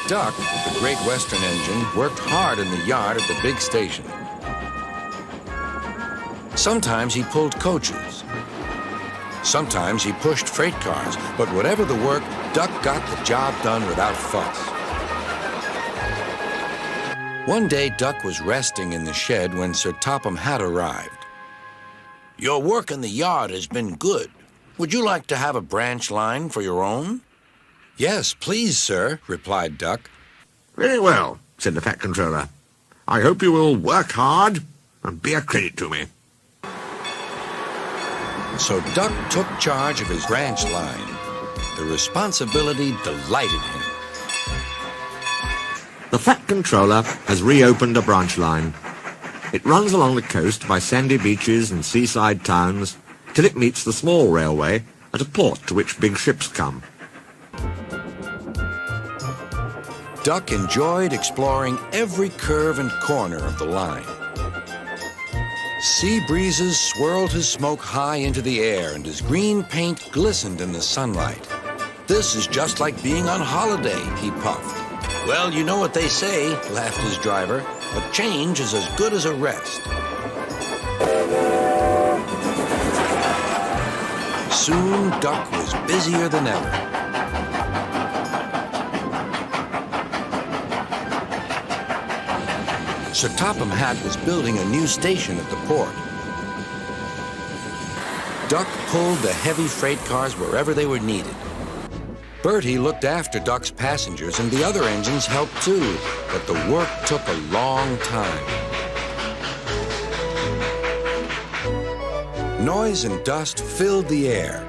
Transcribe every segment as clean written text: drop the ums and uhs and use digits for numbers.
Duck, the Great Western engine, worked hard in the yard at the big station. Sometimes he pulled coaches. Sometimes he pushed freight cars, but whatever the work, Duck got the job done without fuss. One day, Duck was resting in the shed when Sir Topham Hatt arrived. "Your work in the yard has been good. Would you like to have a branch line for your own?" "Yes, please, sir," replied Duck. "Very well," said the Fat Controller. "I hope you will work hard and be a credit to me." So Duck took charge of his branch line. The responsibility delighted him. The Fat Controller has reopened a branch line. It runs along the coast by sandy beaches and seaside towns till it meets the small railway at a port to which big ships come. Duck enjoyed exploring every curve and corner of the line. Sea breezes swirled his smoke high into the air, and his green paint glistened in the sunlight. "This is just like being on holiday," he puffed. "Well, you know what they say," laughed his driver. "A change is as good as a rest." Soon, Duck was busier than ever. Sir Topham Hatt was building a new station at the port. Duck pulled the heavy freight cars wherever they were needed. Bertie looked after Duck's passengers, and the other engines helped too, but the work took a long time. Noise and dust filled the air.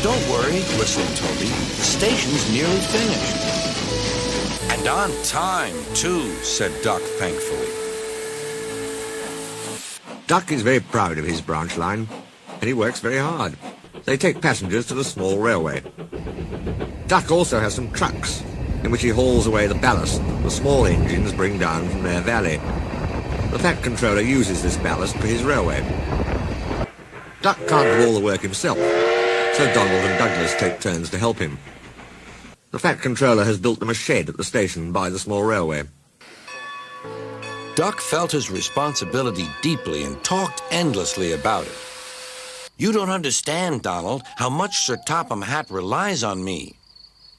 "Don't worry," whistled Toby. "The station's nearly finished." "And on time, too," said Duck thankfully. Duck is very proud of his branch line, and he works very hard. They take passengers to the small railway. Duck also has some trucks, in which he hauls away the ballast the small engines bring down from their valley. The Fat Controller uses this ballast for his railway. Duck can't do all the work himself, so Donald and Douglas take turns to help him. The Fat Controller has built them a shed at the station by the small railway. Duck felt his responsibility deeply and talked endlessly about it. "You don't understand, Donald, how much Sir Topham Hatt relies on me."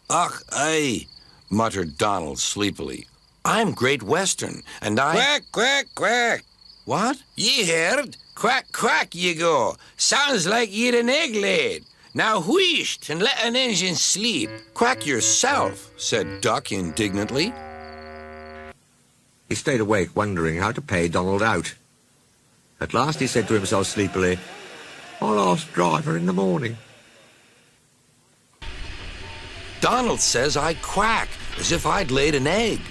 "Ach, aye," muttered Donald sleepily. "I'm Great Western, and I—" "Quack, quack, quack." "What?" "Ye heard? Quack, quack, ye go. Sounds like ye'd an egg laid. Now wheesht and let an engine sleep." "Quack yourself," said Duck indignantly. He stayed awake, wondering how to pay Donald out. At last he said to himself sleepily, "I'll ask driver in the morning." "Donald says I quack, as if I'd laid an egg."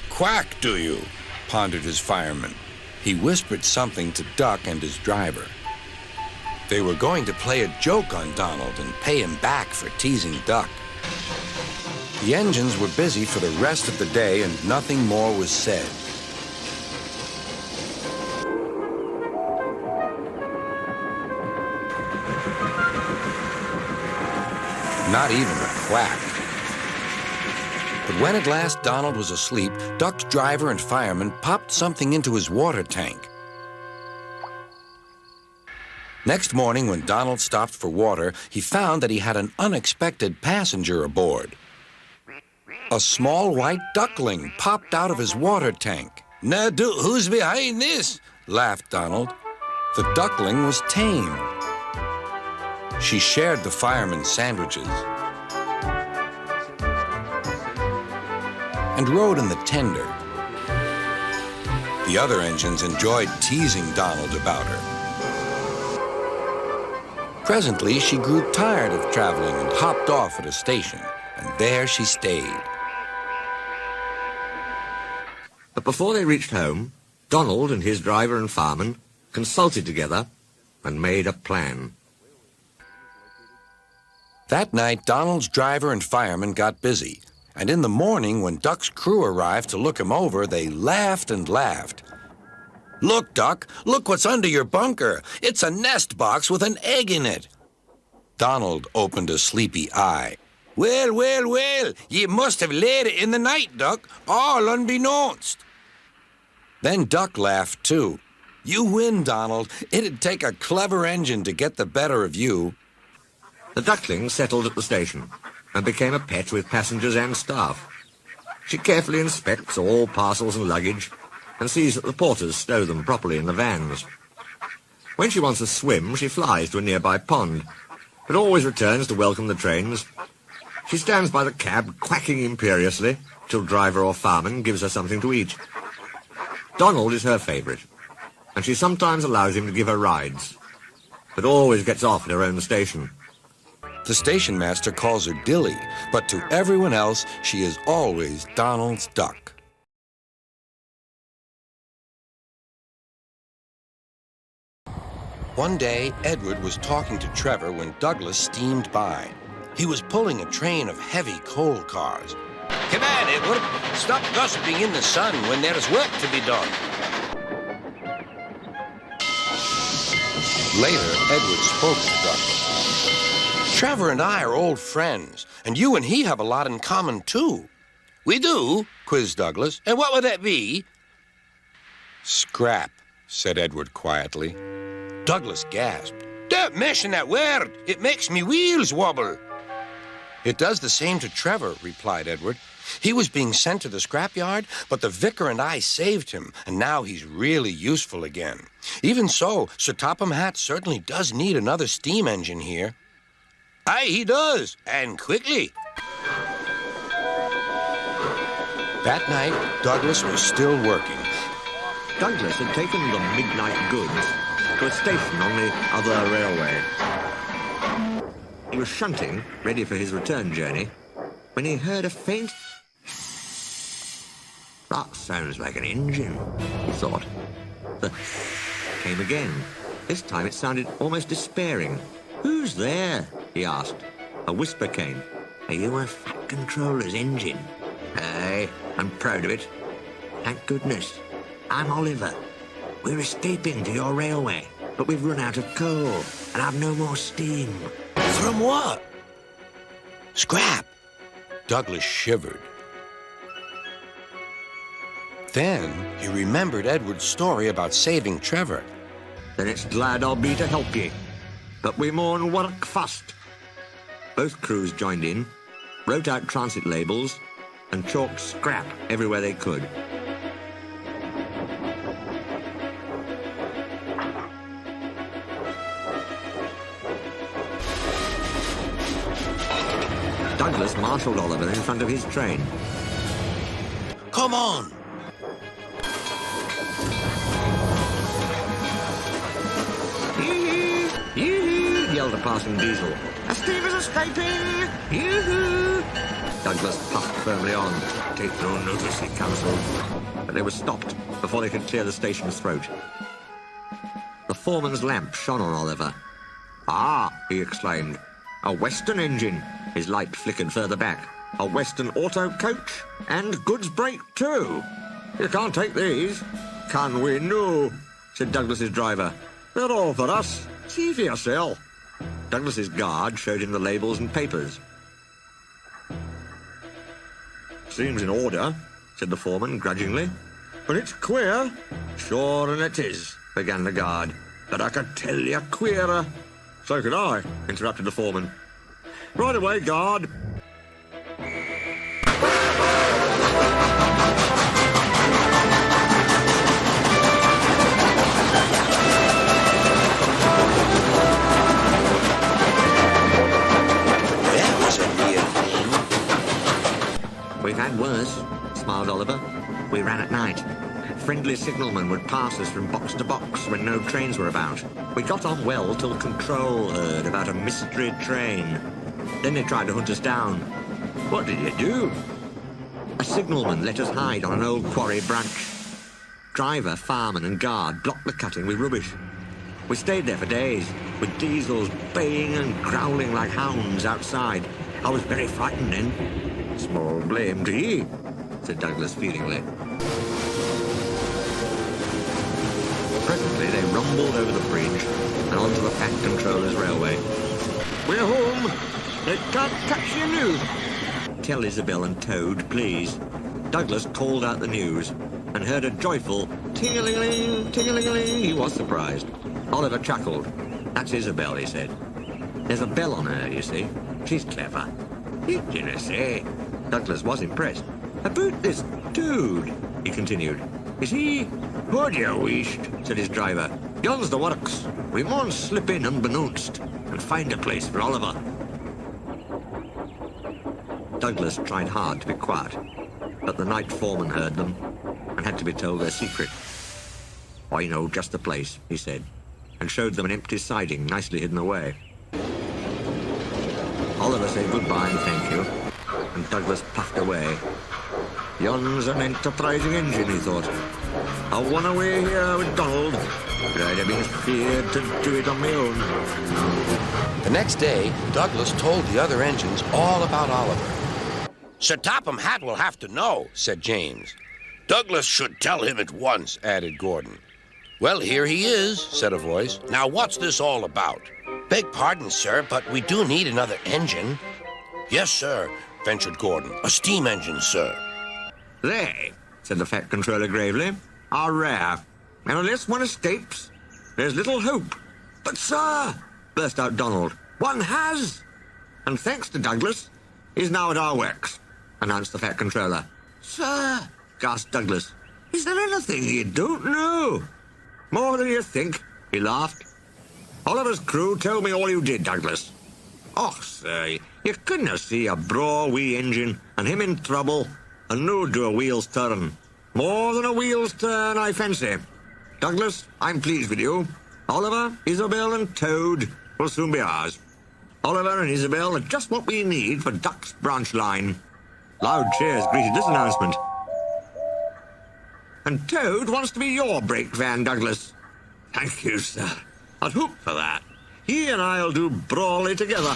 "Quack, do you?" pondered his fireman. He whispered something to Duck and his driver. They were going to play a joke on Donald and pay him back for teasing Duck. The engines were busy for the rest of the day, and nothing more was said. Not even a quack. But when at last Donald was asleep, Duck's driver and fireman popped something into his water tank. Next morning, when Donald stopped for water, he found that he had an unexpected passenger aboard. A small white duckling popped out of his water tank. "Now, who's behind this?" laughed Donald. The duckling was tame. She shared the fireman's sandwiches and rode in the tender. The other engines enjoyed teasing Donald about her. Presently, she grew tired of traveling and hopped off at a station, and there she stayed. But before they reached home, Donald and his driver and fireman consulted together and made a plan. That night, Donald's driver and fireman got busy, and in the morning, when Duck's crew arrived to look him over, they laughed and laughed. "Look, Duck, look what's under your bunker. It's a nest box with an egg in it." Donald opened a sleepy eye. Well, well, well, ye must have laid it in the night, Duck, all unbeknownst. Then Duck laughed, too. You win, Donald. It'd take a clever engine to get the better of you. The duckling settled at the station and became a pet with passengers and staff. She carefully inspects all parcels and luggage and sees that the porters stow them properly in the vans. When she wants a swim, she flies to a nearby pond, but always returns to welcome the trains. She stands by the cab, quacking imperiously, till driver or fireman gives her something to eat. Donald is her favourite, and she sometimes allows him to give her rides, but always gets off at her own station. The station master calls her Dilly, but to everyone else, she is always Donald's duck. One day, Edward was talking to Trevor when Douglas steamed by. He was pulling a train of heavy coal cars. Come on, Edward. Stop gossiping in the sun when there is work to be done. Later, Edward spoke to Douglas. Trevor and I are old friends, and you and he have a lot in common, too. We do? Quizzed Douglas. And what would that be? Scrap, said Edward quietly. Douglas gasped. Don't mention that word. It makes me wheels wobble. It does the same to Trevor, replied Edward. He was being sent to the scrapyard, but the vicar and I saved him, and now he's really useful again. Even so, Sir Topham Hatt certainly does need another steam engine here. Aye, he does, and quickly. That night, Douglas was still working. Douglas had taken the midnight goods to a station on the other railway. He was shunting, ready for his return journey, when he heard a faint... That sounds like an engine, he thought. The came again. This time it sounded almost despairing. Who's there? He asked. A whisper came. Are you a Fat Controller's engine? Aye, I'm proud of it. Thank goodness. I'm Oliver. We're escaping to your railway, but we've run out of coal and have no more steam. From what? Scrap. Douglas shivered. Then he remembered Edward's story about saving Trevor. Then it's glad I'll be to help ye. But we maun work fast. Both crews joined in, wrote out transit labels, and chalked scrap everywhere they could. Douglas marshalled Oliver in front of his train. Come on. Yoo-hoo! Yelled a passing diesel. A steamer's escaping! Yoo-hoo! Douglas puffed firmly on. Take no notice, he counselled. But they were stopped before they could clear the station's throat. The foreman's lamp shone on Oliver. Ah, he exclaimed. A Western engine. His light flickered further back. A Western auto coach and goods brake too. You can't take these. Can we? No, said Douglas's driver. They're all for us. See for yourself. Douglas's guard showed him the labels and papers. Seems in order, said the foreman grudgingly. But it's queer. Sure and it is, began the guard. But I could tell you queerer. So could I, interrupted the foreman. Right away, guard. That was a near thing. We've had worse, smiled Oliver. We ran at night. Friendly signalmen would pass us from box to box when no trains were about. We got on well till Control heard about a mystery train. Then they tried to hunt us down. What did you do? A signalman let us hide on an old quarry branch. Driver, fireman and guard blocked the cutting with rubbish. We stayed there for days, with diesels baying and growling like hounds outside. I was very frightened then. Small blame to ye, said Douglas feelingly. Presently they rumbled over the bridge and onto the Fat Controller's railway. We're home, They can't catch your news. Tell Isabel and Toad, please. Douglas called out the news and heard a joyful ting-a-ling-a-ling, ting-a-ling-a-ling. He was surprised. Oliver chuckled. That's Isabel, he said. There's a bell on her, you see. She's clever. Je ne sais. Douglas was impressed. About this Toad, he continued. Is he? What you wished, said his driver. Yon's the works. We maun slip in unbeknownst and find a place for Oliver. Douglas tried hard to be quiet, but the night foreman heard them and had to be told their secret. I know just the place, he said, and showed them an empty siding nicely hidden away. Oliver said goodbye and thank you, and Douglas puffed away. Yon's an enterprising engine, he thought. I won away here with Donald, but I'd have been feared to do it on my own. The next day, Douglas told the other engines all about Oliver. Sir Topham Hatt will have to know, said James. Douglas should tell him at once, added Gordon. Well, here he is, said a voice. Now, what's this all about? Beg pardon, sir, but we do need another engine. Yes, sir, ventured Gordon. A steam engine, sir. They, said the Fat Controller gravely, are rare. And unless one escapes, there's little hope. But, sir, burst out Donald, one has. And thanks to Douglas, he's now at our works, announced the Fat Controller. Sir, gasped Douglas, is there anything you don't know? More than you think, he laughed. Oliver's crew told me all you did, Douglas. Oh, sir, you couldn't see a braw wee engine and him in trouble and no do a wheel's turn. More than a wheel's turn, I fancy. Douglas, I'm pleased with you. Oliver, Isabel and Toad will soon be ours. Oliver and Isabel are just what we need for Duck's branch line. Loud cheers greeted this announcement. And Toad wants to be your brake van, Douglas. Thank you, sir. I'd hoped for that. He and I'll do brawly together.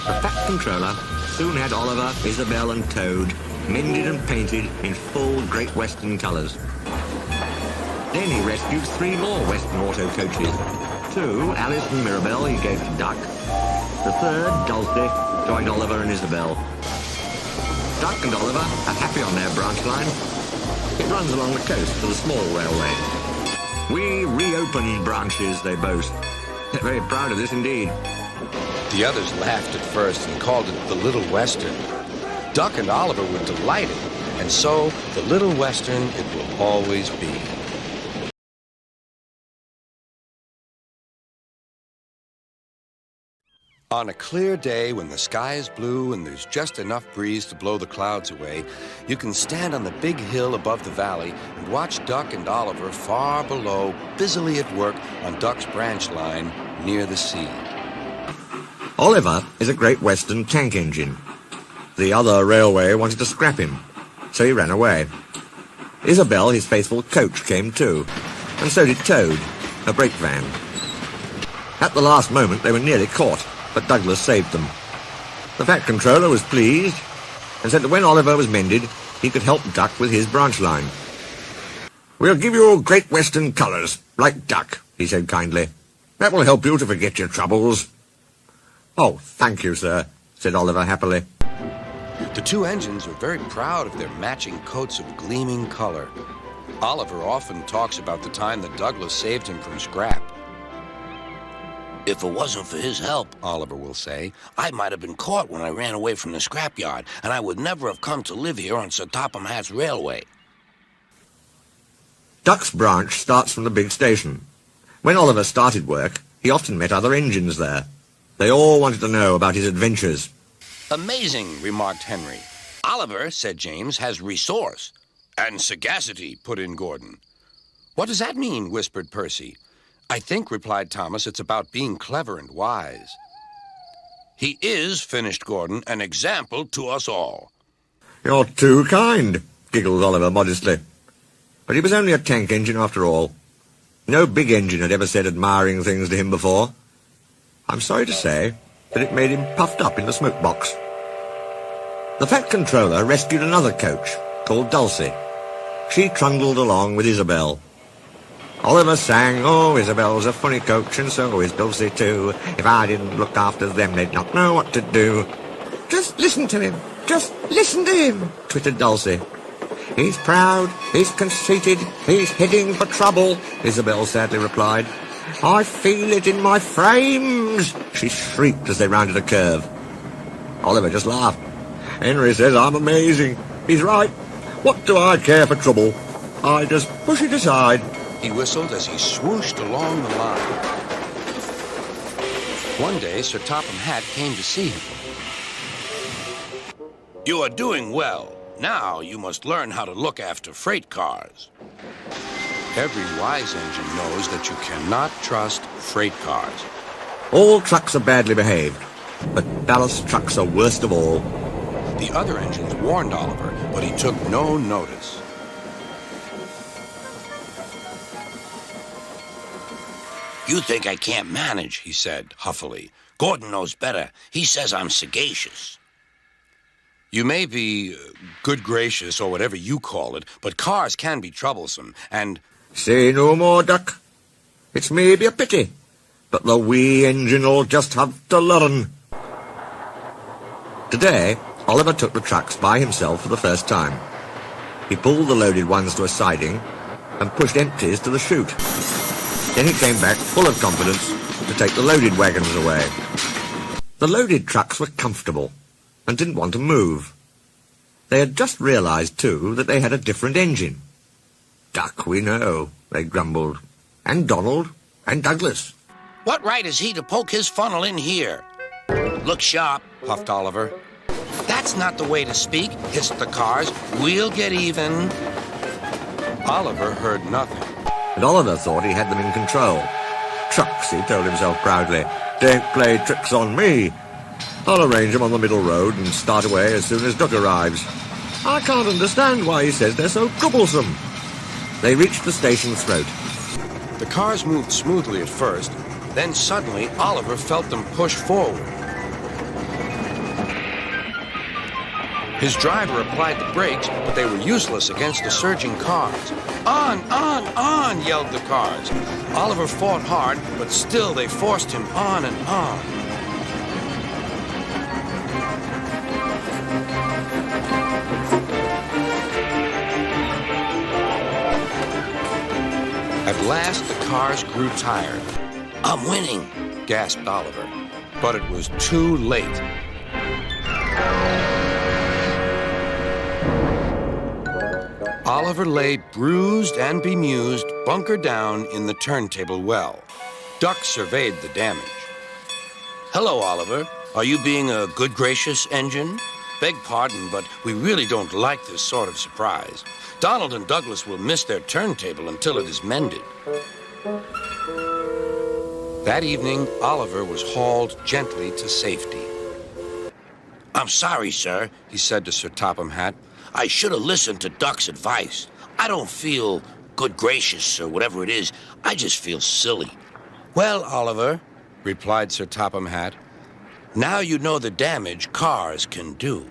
The Fat Controller soon had Oliver, Isabel and Toad mended and painted in full Great Western colours. Then he rescued 3 more Western auto coaches. 2, Alice and Mirabelle, he gave to Duck. The 3rd, Dulcie, joined Oliver and Isabel. Duck and Oliver are happy on their branch line. It runs along the coast to the small railway. We reopened branches, they boast. They're very proud of this indeed. The others laughed at first and called it the Little Western. Duck and Oliver were delighted, and so the Little Western it will always be. On a clear day when the sky is blue and there's just enough breeze to blow the clouds away, you can stand on the big hill above the valley and watch Duck and Oliver far below, busily at work on Duck's branch line near the sea. Oliver is a Great Western tank engine. The other railway wanted to scrap him, so he ran away. Isabel, his faithful coach, came too, and so did Toad, her brake van. At the last moment they were nearly caught, but Douglas saved them. The Fat Controller was pleased and said that when Oliver was mended, he could help Duck with his branch line. We'll give you Great Western colours, like Duck, he said kindly. That will help you to forget your troubles. Oh, thank you, sir, said Oliver happily. The 2 engines are very proud of their matching coats of gleaming color. Oliver often talks about the time that Douglas saved him from scrap. If it wasn't for his help, Oliver will say, I might have been caught when I ran away from the scrapyard, and I would never have come to live here on Sir Topham Hatt's railway. Duck's branch starts from the big station. When Oliver started work, he often met other engines there. They all wanted to know about his adventures. Amazing, remarked Henry. Oliver, said James, has resource. And sagacity, put in Gordon. What does that mean, whispered Percy. I think, replied Thomas, it's about being clever and wise. He is, finished Gordon, an example to us all. You're too kind, giggled Oliver modestly. But he was only a tank engine after all. No big engine had ever said admiring things to him before. I'm sorry to say that it made him puffed up in the smoke box. The Fat Controller rescued another coach, called Dulcie. She trundled along with Isabel. Oliver sang, "Oh, Isabel's a funny coach and so is Dulcie too. If I didn't look after them, they'd not know what to do." "Just listen to him, just listen to him," twittered Dulcie. "He's proud, he's conceited, he's heading for trouble," Isabel sadly replied. "I feel it in my frames," she shrieked as they rounded a curve. Oliver just laughed. "Henry says I'm amazing. He's right. What do I care for trouble? I just push it aside." He whistled as he swooshed along the line. One day, Sir Topham Hatt came to see him. "You are doing well. Now you must learn how to look after freight cars." Every wise engine knows that you cannot trust freight cars. All trucks are badly behaved, but ballast trucks are worst of all. The other engines warned Oliver, but he took no notice. "You think I can't manage," he said, huffily. "Gordon knows better. He says I'm sagacious." You may be good gracious or whatever you call it, but cars can be troublesome, and... "Say no more, Duck. It's maybe a pity, but the wee engine'll just have to learn." Today, Oliver took the trucks by himself for the first time. He pulled the loaded ones to a siding and pushed empties to the chute. Then he came back full of confidence to take the loaded wagons away. The loaded trucks were comfortable and didn't want to move. They had just realized, too, that they had a different engine. "Duck, we know," they grumbled. "And Donald, and Douglas." "What right has he to poke his funnel in here?" "Look sharp," puffed Oliver. "That's not the way to speak," hissed the cars. "We'll get even." Oliver heard nothing. And Oliver thought he had them in control. "Trucks," he told himself proudly, "don't play tricks on me. I'll arrange them on the middle road and start away as soon as Duck arrives. I can't understand why he says they're so troublesome." They reached the station throat. The cars moved smoothly at first, then suddenly Oliver felt them push forward. His driver applied the brakes, but they were useless against the surging cars. "On, on," yelled the cars. Oliver fought hard, but still they forced him on and on. At last, the cars grew tired. "I'm winning," gasped Oliver. But it was too late. Oliver lay bruised and bemused, bunker down in the turntable well. Duck surveyed the damage. "Hello, Oliver. Are you being a good gracious engine? Beg pardon, but we really don't like this sort of surprise. Donald and Douglas will miss their turntable until it is mended." That evening, Oliver was hauled gently to safety. "I'm sorry, sir," he said to Sir Topham Hatt. "I should have listened to Duck's advice. I don't feel good gracious or whatever it is. I just feel silly." "Well, Oliver," replied Sir Topham Hatt, "now you know the damage cars can do."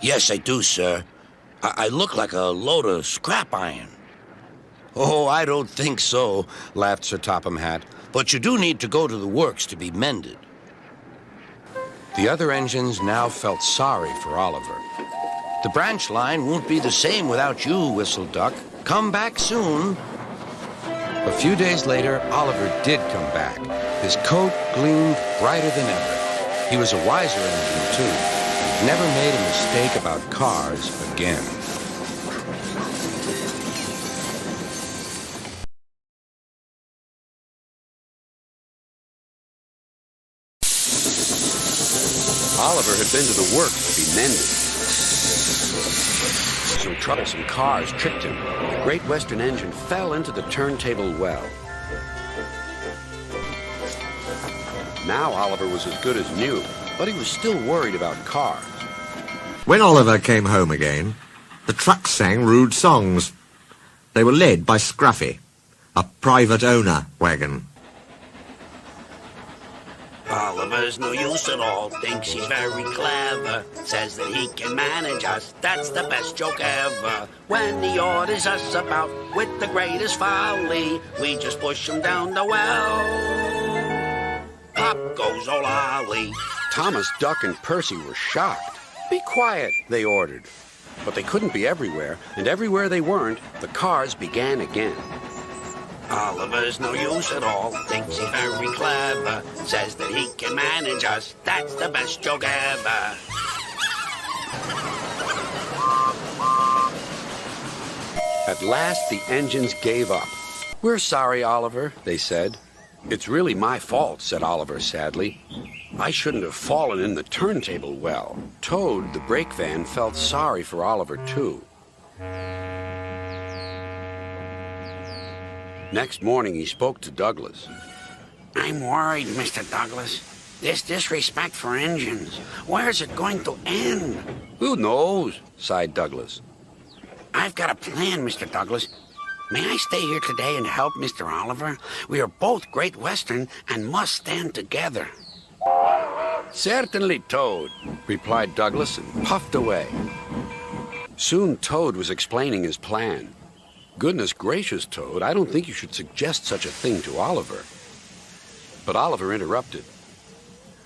"Yes, I do, sir. I look like a load of scrap iron." "Oh, I don't think so," laughed Sir Topham Hatt. "But you do need to go to the works to be mended." The other engines now felt sorry for Oliver. "The branch line won't be the same without you," whistled Duck. "Come back soon." A few days later, Oliver did come back. His coat gleamed brighter than ever. He was a wiser engine, too. He never made a mistake about cars again. Oliver had been to the works to be mended. Some troublesome cars tricked him. The great Western engine fell into the turntable well. Now Oliver was as good as new, but he was still worried about cars. When Oliver came home again, the trucks sang rude songs. They were led by Scruffy, a private owner wagon. Oliver's no use at all, thinks he's very clever, says that he can manage us, that's the best joke ever. When he orders us about with the greatest folly, we just push him down the well. Pop goes old Ollie. Thomas, Duck, and Percy were shocked. Be quiet, they ordered. But they couldn't be everywhere, and everywhere they weren't, the cars began again. Oliver's no use at all, thinks he's very clever, says that he can manage us, that's the best joke ever. At last, the engines gave up. We're sorry, Oliver, they said. It's really my fault, said Oliver sadly. I shouldn't have fallen in the turntable well. Toad, the brake van, felt sorry for Oliver, too. Next morning, he spoke to Douglas. I'm worried, Mr. Douglas. This disrespect for engines, where's it going to end? Who knows, sighed Douglas. I've got a plan, Mr. Douglas. May I stay here today and help Mr. Oliver? We are both Great Western and must stand together. Certainly, Toad, replied Douglas and puffed away. Soon Toad was explaining his plan. Goodness gracious, Toad, I don't think you should suggest such a thing to Oliver. But Oliver interrupted.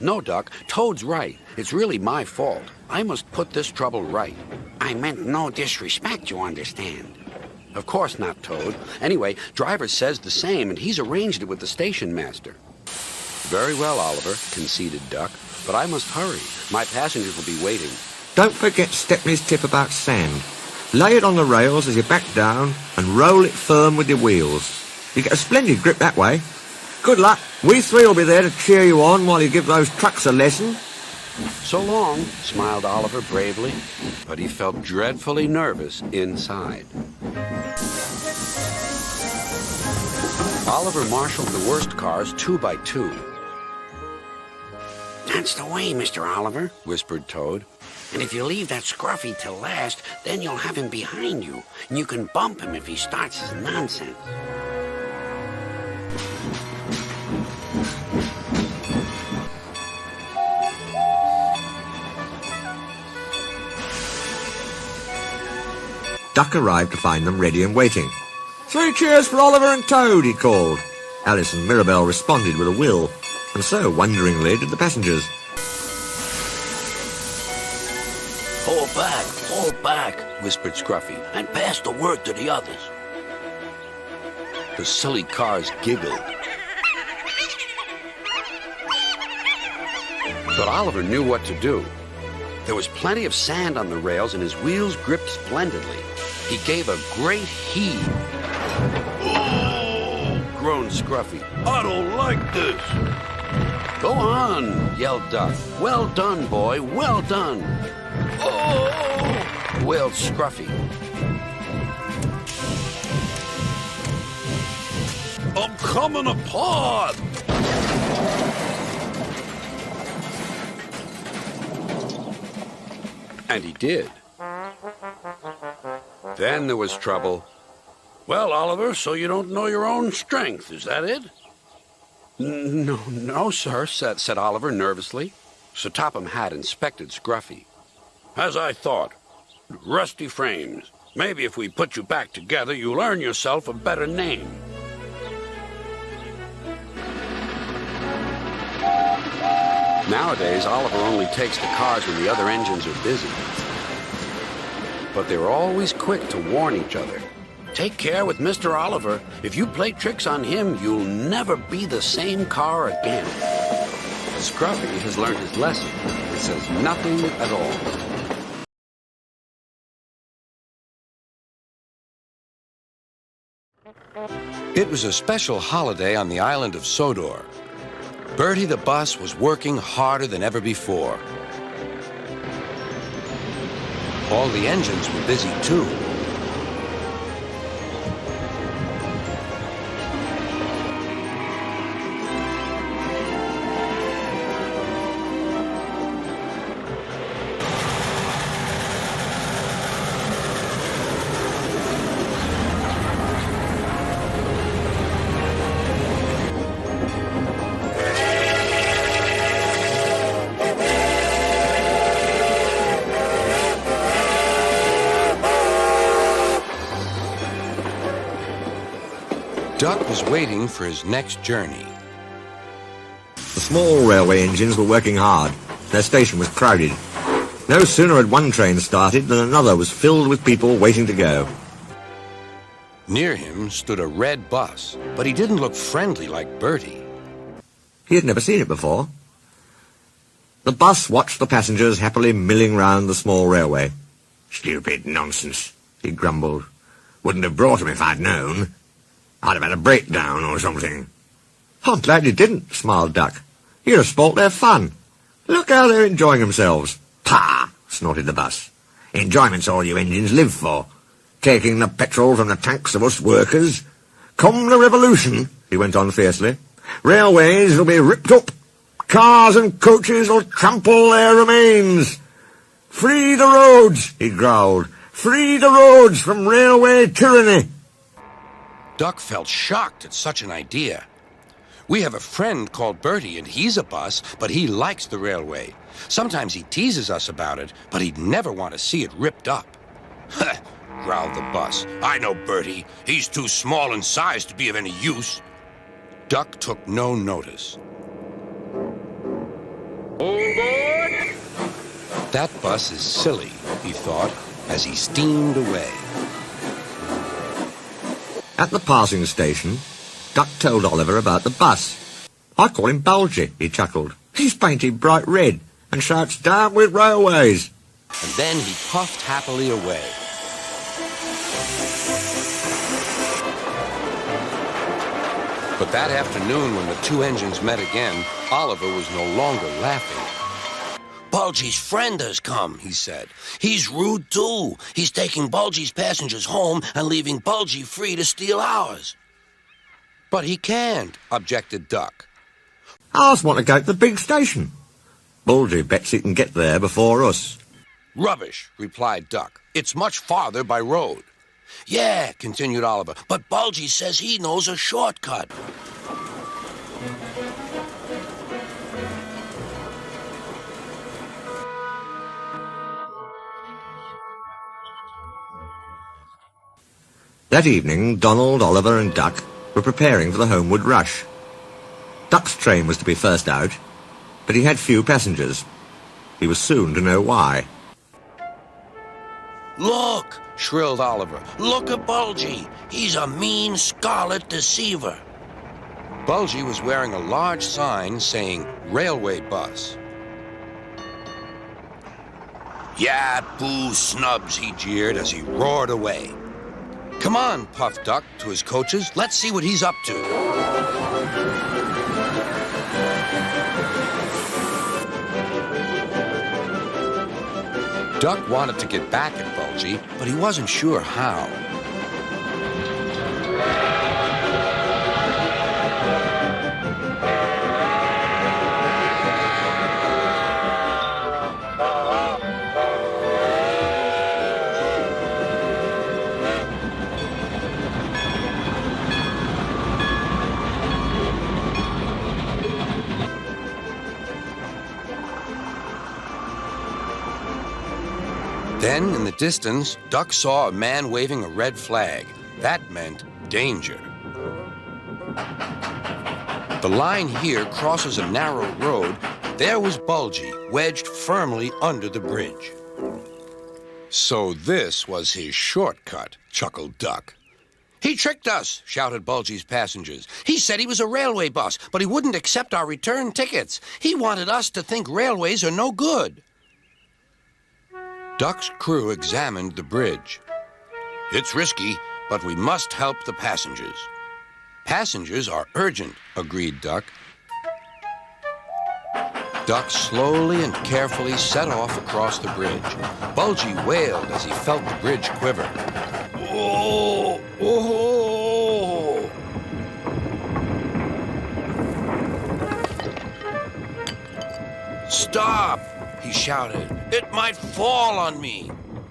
No, Duck, Toad's right. It's really my fault. I must put this trouble right. I meant no disrespect, you understand. Of course not, Toad. Anyway, driver says the same, and he's arranged it with the station master. Very well, Oliver, conceded Duck, but I must hurry. My passengers will be waiting. Don't forget Stepney's tip about sand. Lay it on the rails as you back down and roll it firm with your wheels. You get a splendid grip that way. Good luck. We three will be there to cheer you on while you give those trucks a lesson. So long, smiled Oliver bravely, but he felt dreadfully nervous inside. Oliver marshaled the worst cars 2 by 2. That's the way, Mr. Oliver, whispered Toad. And if you leave that scruffy till last, then you'll have him behind you, and you can bump him if he starts his nonsense. Duck arrived to find them ready and waiting. 3 cheers for Oliver and Toad, he called. Alice and Mirabelle responded with a will, and so, wonderingly, did the passengers. Hold back, whispered Scruffy, and pass the word to the others. The silly cars giggled. But Oliver knew what to do. There was plenty of sand on the rails, and his wheels gripped splendidly. He gave a great heave. Oh, groaned Scruffy. I don't like this. Go on, yelled Duck. Well done, boy, well done. Oh, wailed Scruffy. I'm coming apart. And he did. Then there was trouble. Well, Oliver, so you don't know your own strength, is that it? No, sir, said Oliver nervously. Sir Topham Hatt inspected Scruffy. As I thought. Rusty frames. Maybe if we put you back together, you'll earn yourself a better name. Nowadays, Oliver only takes the cars when the other engines are busy. But they're always quick to warn each other. Take care with Mr. Oliver. If you play tricks on him, you'll never be the same car again. Scruffy has learned his lesson. It says nothing at all. It was a special holiday on the island of Sodor. Bertie the bus was working harder than ever before. All the engines were busy too. Duck was waiting for his next journey. The small railway engines were working hard. Their station was crowded. No sooner had one train started than another was filled with people waiting to go. Near him stood a red bus, but he didn't look friendly like Bertie. He had never seen it before. The bus watched the passengers happily milling round the small railway. "Stupid nonsense," he grumbled. "Wouldn't have brought 'em if I'd known. I'd have had a breakdown or something." "I'm glad you didn't," smiled Duck. "You'd have spoilt their fun. Look how they're enjoying themselves." "Pah!" snorted the bus. "Enjoyment's all you engines live for. Taking the petrol from the tanks of us workers. Come the revolution," he went on fiercely, "railways will be ripped up. Cars and coaches will trample their remains. Free the roads," he growled. "Free the roads from railway tyranny." Duck felt shocked at such an idea. We have a friend called Bertie, and he's a bus, but he likes the railway. Sometimes he teases us about it, but he'd never want to see it ripped up. Growled the bus. "I know Bertie. He's too small in size to be of any use." Duck took no notice. That bus is silly, he thought, as he steamed away. At the passing station, Duck told Oliver about the bus. "I call him Bulgy," he chuckled. "He's painted bright red and shouts 'Down with railways.'" And then he puffed happily away. But that afternoon, when the two engines met again, Oliver was no longer laughing. "Bulgy's friend has come," he said. "He's rude, too. He's taking Bulgy's passengers home and leaving Bulgy free to steal ours." "But he can't," objected Duck. "I just want to go to the big station. Bulgy bets he can get there before us." "Rubbish," replied Duck. "It's much farther by road." "Yeah," continued Oliver, "but Bulgy says he knows a shortcut." That evening, Donald, Oliver and Duck were preparing for the homeward rush. Duck's train was to be first out, but he had few passengers. He was soon to know why. "Look!" shrilled Oliver. "Look at Bulgy! He's a mean scarlet deceiver." Bulgy was wearing a large sign saying railway bus. "Yeah, boo snubs," he jeered as he roared away. "Come on," puffed Duck to his coaches. "Let's see what he's up to." Duck wanted to get back at Bulgy, but he wasn't sure how. Then, in the distance, Duck saw a man waving a red flag. That meant danger. The line here crosses a narrow road. There was Bulgy, wedged firmly under the bridge. "So this was his shortcut," chuckled Duck. "He tricked us," shouted Bulgy's passengers. "He said he was a railway bus, but he wouldn't accept our return tickets. He wanted us to think railways are no good." Duck's crew examined the bridge. "It's risky, but we must help the passengers." "Passengers are urgent," agreed Duck. Duck slowly and carefully set off across the bridge. Bulgy wailed as he felt the bridge quiver. "Oh! Oh!" "Stop!" he shouted. "It might fall on me."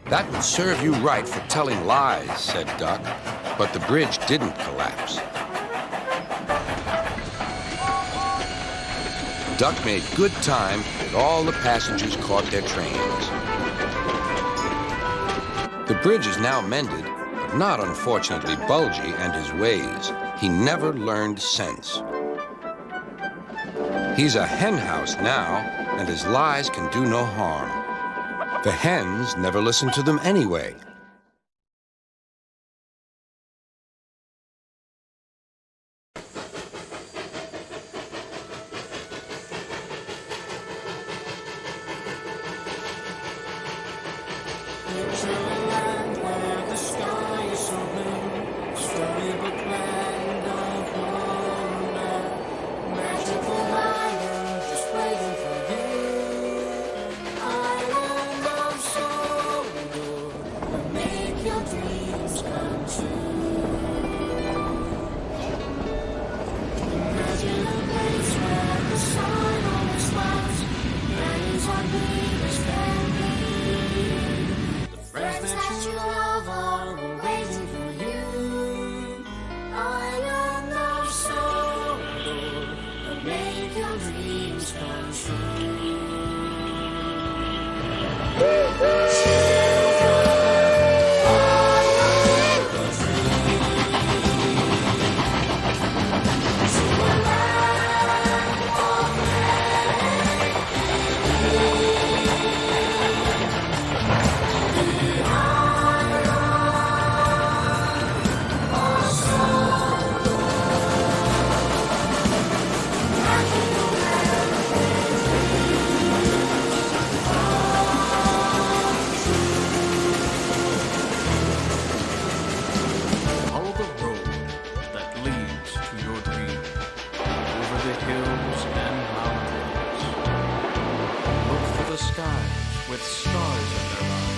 "That would serve you right for telling lies," said Duck, but the bridge didn't collapse. Duck made good time, and all the passengers caught their trains. The bridge is now mended, but not, unfortunately, Bulgy and his ways. he never learned sense. He's a hen house now, and his lies can do no harm. The hens never listen to them anyway. With stars in their eyes.